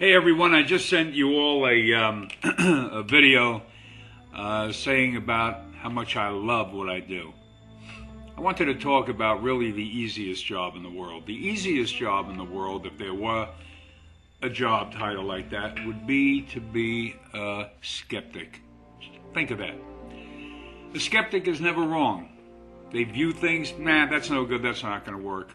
Hey everyone, I just sent you all a video saying about how much I love what I do. I wanted to talk about really the easiest job in the world. The easiest job in the world, if there were a job title like that, would be to be a skeptic. Think of that. The skeptic is never wrong. They view things, nah, that's no good, that's not going to work.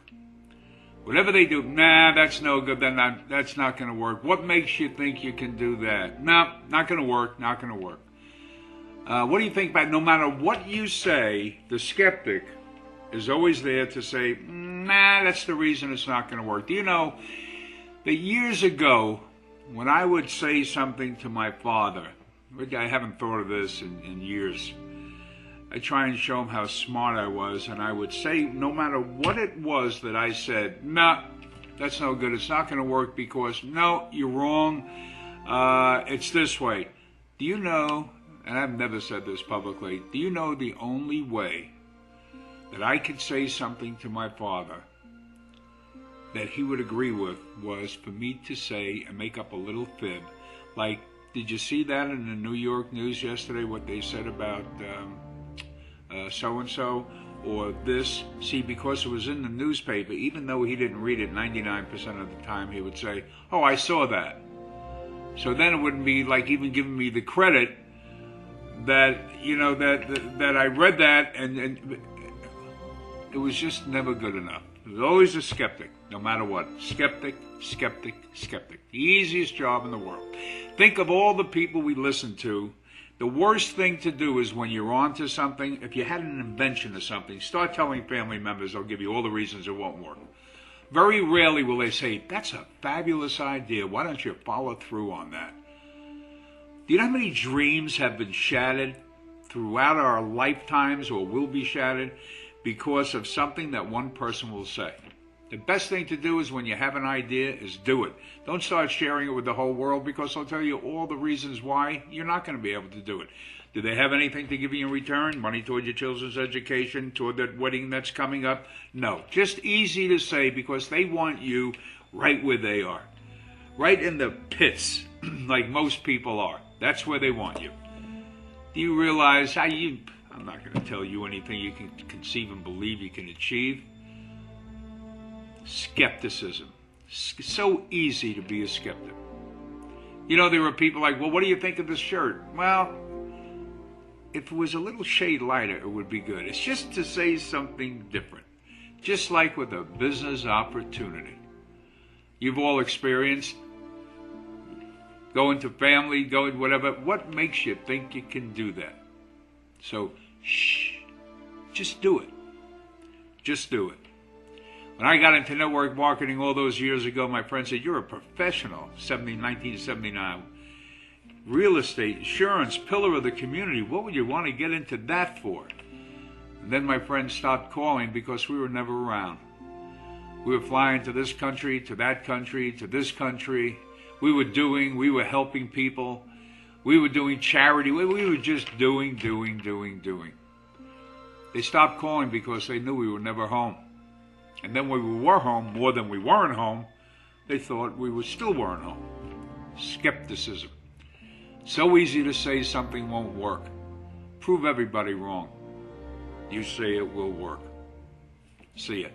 Whatever they do, nah, that's no good, that's not going to work. What makes you think you can do that? No, not going to work, not going to work. What do you think about, no matter what you say, the skeptic is always there to say, nah, that's the reason it's not going to work. Do you know that years ago, when I would say something to my father, I haven't thought of this in years, I try and show him how smart I was, and I would say, no matter what it was that I said, no, that's no good, it's not going to work because, no, you're wrong, it's this way. Do you know, and I've never said this publicly, do you know the only way that I could say something to my father that he would agree with was for me to say and make up a little fib, like, did you see that in the New York news yesterday, what they said about so-and-so, or this? See, because it was in the newspaper, even though he didn't read it 99% of the time, he would say, oh, I saw that. So then it wouldn't be like even giving me the credit that, you know, that I read that, and it was just never good enough. It was always a skeptic, no matter what. Skeptic, skeptic, skeptic. The easiest job in the world. Think of all the people we listen to. The worst thing to do is when you're on to something, if you had an invention or something, start telling family members, they'll give you all the reasons it won't work. Very rarely will they say, that's a fabulous idea, why don't you follow through on that? Do you know how many dreams have been shattered throughout our lifetimes or will be shattered because of something that one person will say? The best thing to do is when you have an idea is do it. Don't start sharing it with the whole world because I'll tell you all the reasons why you're not going to be able to do it. Do they have anything to give you in return? Money toward your children's education, toward that wedding that's coming up? No. Just easy to say because they want you right where they are. Right in the pits, like most people are. That's where they want you. Do you realize how I'm not going to tell you anything you can conceive and believe you can achieve. Skepticism. So easy to be a skeptic. You know, there are people like, well, what do you think of this shirt? Well, if it was a little shade lighter, it would be good. It's just to say something different. Just like with a business opportunity. You've all experienced going to family, going whatever. What makes you think you can do that? So, shh. Just do it. Just do it. When I got into network marketing all those years ago, my friend said, you're a professional, 1979. Real estate, insurance, pillar of the community. What would you want to get into that for? And then my friends stopped calling because we were never around. We were flying to this country, to that country, to this country. We were helping people. We were doing charity. We were just doing. They stopped calling because they knew we were never home. And then when we were home, more than we weren't home, they thought we still weren't home. Skepticism. So easy to say something won't work. Prove everybody wrong. You say it will work. See ya.